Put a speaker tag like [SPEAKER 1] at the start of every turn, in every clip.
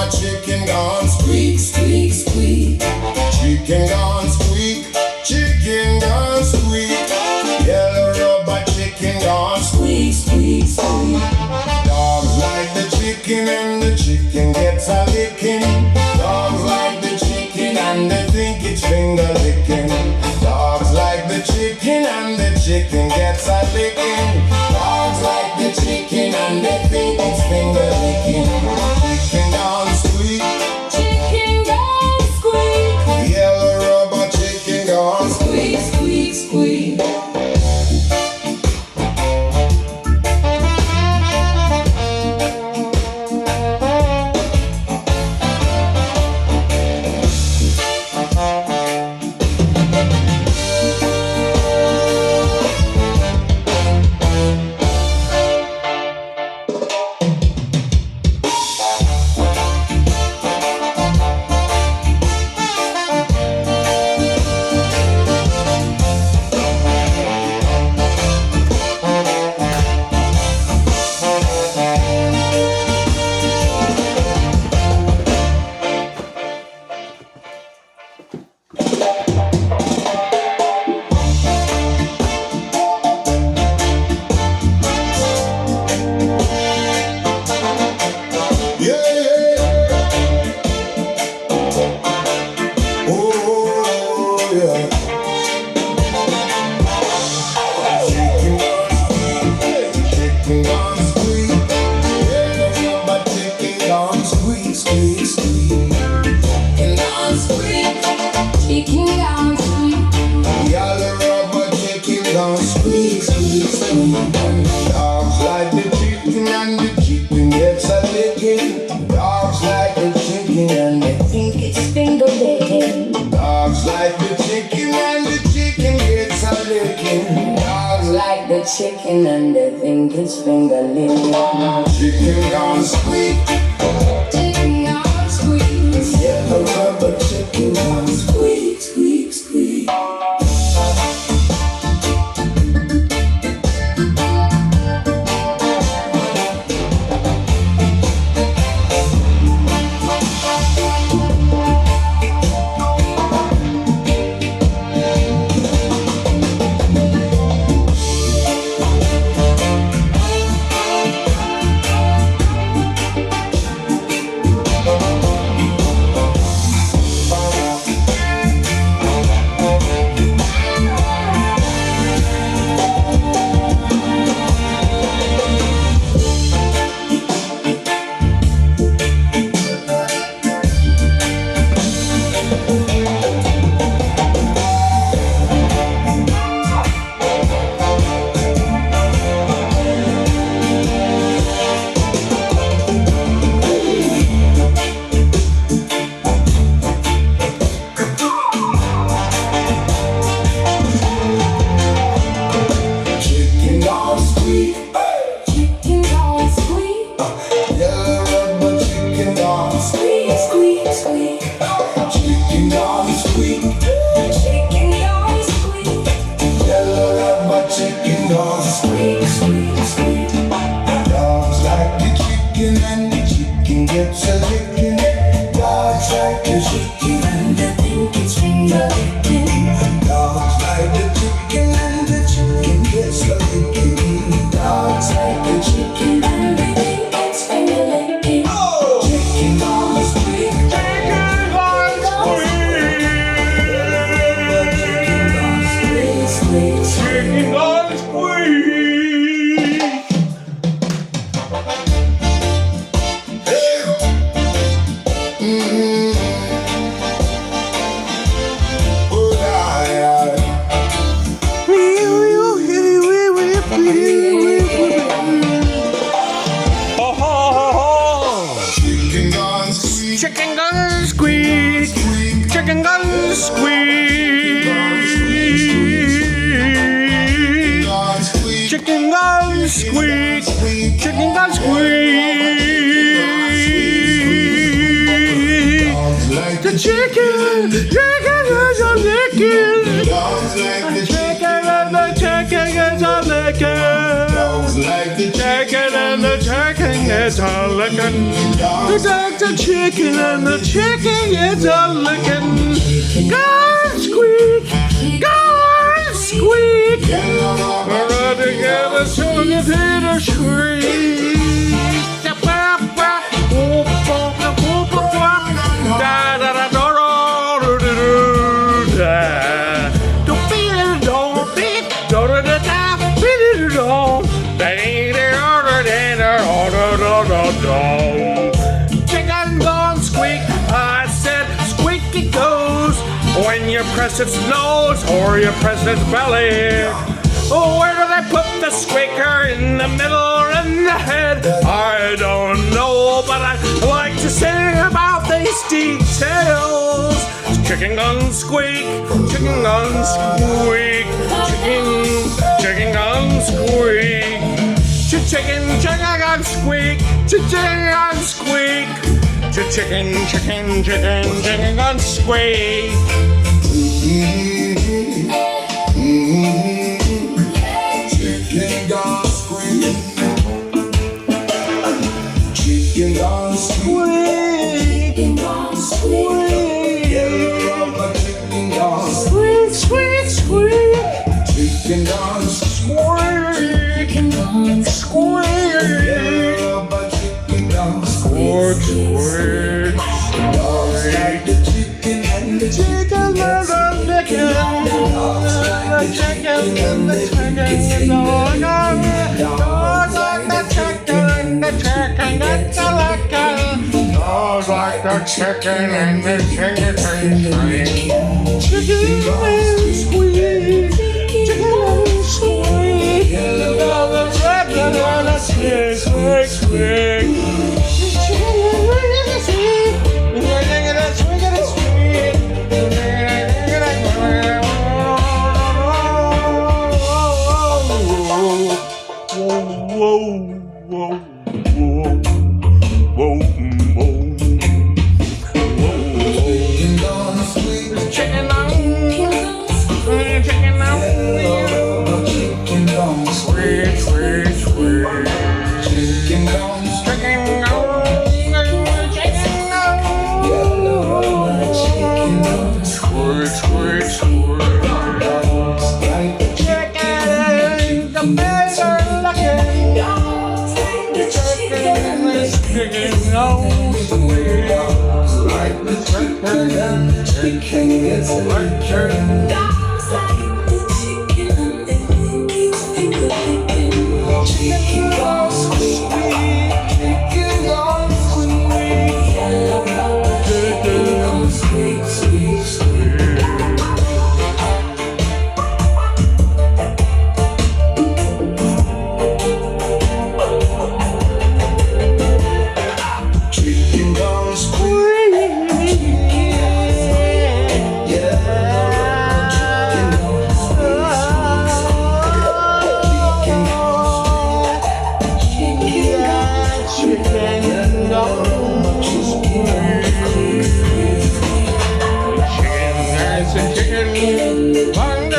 [SPEAKER 1] robot chicken gone squeak, squeak, squeak. Chicken gone squeak, chicken gone squeak. Yellow robot chicken gone squeak, squeak, squeak. Dogs like the chicken and the chicken gets a licking. Dogs like the chicken and they think it's finger licking. Dogs like the chicken and the chicken gets a licking. Dogs like the chicken and they think it's finger licking. Chicken gone squeak,
[SPEAKER 2] Chicken gone squeak.
[SPEAKER 1] yellow robot chicken gone
[SPEAKER 2] Squeak, squeak, squeak. Chicken gone squeak.
[SPEAKER 1] Yellow robot chicken gone squeak, squeak, squeak. Dogs like the chicken and the chicken gets a licking. Dogs like the chicken and they
[SPEAKER 2] Think it's finger licking.
[SPEAKER 1] dogs like the chicken and the chicken gets a licking.
[SPEAKER 2] Dogs like the chicken and they think it's finger licking.
[SPEAKER 1] Chicken gone squeak,
[SPEAKER 2] Chicken gone squeak.
[SPEAKER 1] yellow robot chicken gone squeak, squeak, squeak.
[SPEAKER 2] Chicken gone squeak.
[SPEAKER 1] Yellow robot chicken gone
[SPEAKER 2] Squeak, squeak, squeak.
[SPEAKER 1] chicken gone squeak.
[SPEAKER 2] Chicken gone squeak.
[SPEAKER 1] Yellow robot chicken gone
[SPEAKER 2] Squeak, squeak, squeak.
[SPEAKER 1] Dogs like the chicken and the chicken gets a licking. Dogs like the chicken and
[SPEAKER 2] I think it's finger licking.
[SPEAKER 1] dogs like the chicken and the chicken gets a licking. Dogs like the chicken
[SPEAKER 2] And I think it's finger licking.
[SPEAKER 1] chicken gone squeak.
[SPEAKER 2] Squeak, squeak, squeak.
[SPEAKER 1] Oh, yeah, yeah. Chicken gone squeak.
[SPEAKER 3] Chicken gun squeak, chicken gun squeak,
[SPEAKER 1] Gone squeak.
[SPEAKER 3] chicken gun squeak, chicken gun squeak. The chicken is a licking.
[SPEAKER 1] Dogs like the
[SPEAKER 3] Chicken and the chicken is a licking.
[SPEAKER 1] dogs like the
[SPEAKER 3] chicken and the chicken is a licking. The dog, the chicken and the chicken is a licking. Go squeak, go squeak. We're all together so the theater shriek. Da da da da da da da. Don't be it, don't be da da da da. Be it all. Chicken gone squeak. I said squeak it goes when you press its nose or you press its belly. Oh, where do they put the squeaker? In the middle or in the head? I don't know, but I like to sing about these details. Chicken gun squeak, chicken gun squeak, chicken gun squeak. Chicken gun squeak, chicken gun squeak, chicken gun squeak.
[SPEAKER 1] chicken gun squeak. Chicken gun squeak.
[SPEAKER 2] Chicken gun squeak.
[SPEAKER 1] Yellow rubber chicken gun
[SPEAKER 2] Squeak, squeak, squeak.
[SPEAKER 1] chicken gun
[SPEAKER 3] Squeak,
[SPEAKER 2] Chicken gun
[SPEAKER 3] squeak,
[SPEAKER 1] yellow rubber chicken gun
[SPEAKER 3] squeak, squeak.
[SPEAKER 1] Dogs like the chicken and the
[SPEAKER 3] Chicken and the chicken, the chicken and the chicken is all gone. Dogs like the chicken and the chicken that's a licking. Dogs like the chicken and the chicken is chicken and squeak, chicken and squeak. Dogs like the chicken and the squeak, squeak, squeak.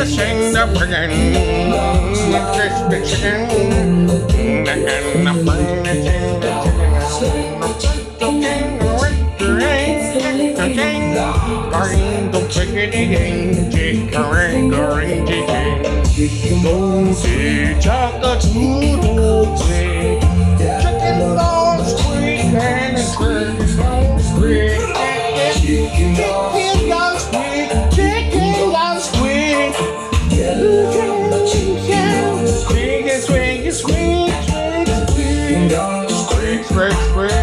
[SPEAKER 3] Sing the friggin' crispy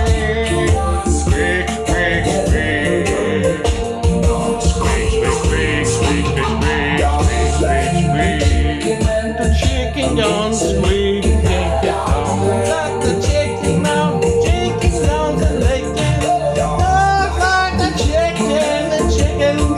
[SPEAKER 3] chicken and the chicken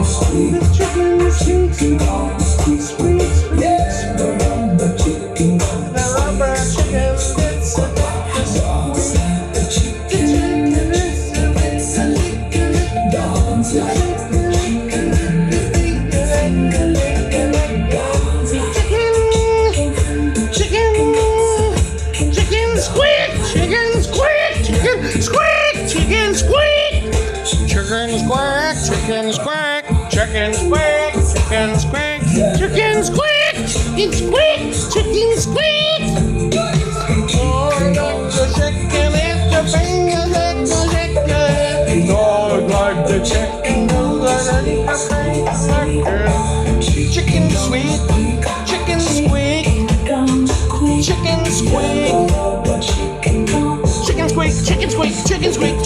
[SPEAKER 1] squeak.
[SPEAKER 3] The chicken squeaks.
[SPEAKER 1] Squeak, squeak, squeak. Yes, the rubber chicken.
[SPEAKER 3] The rubber chicken gets a
[SPEAKER 1] Dance like the chicken.
[SPEAKER 3] it's a lick.
[SPEAKER 1] Dance like the chicken.
[SPEAKER 3] Chicken squeak, chicken squeak, chicken squeak, chicken squeak. Chicken squeak, chicken squeak, chicken squeak, chicken squeak, chicken squeak, chicken squeak, chicken squeak. Oh, like the chicken at the finger, like the chicken. Oh, like the chicken, chicken sweet, chicken squeak, chicken squeak, chicken squeak, chicken squeak, chicken squeak, chicken squeak.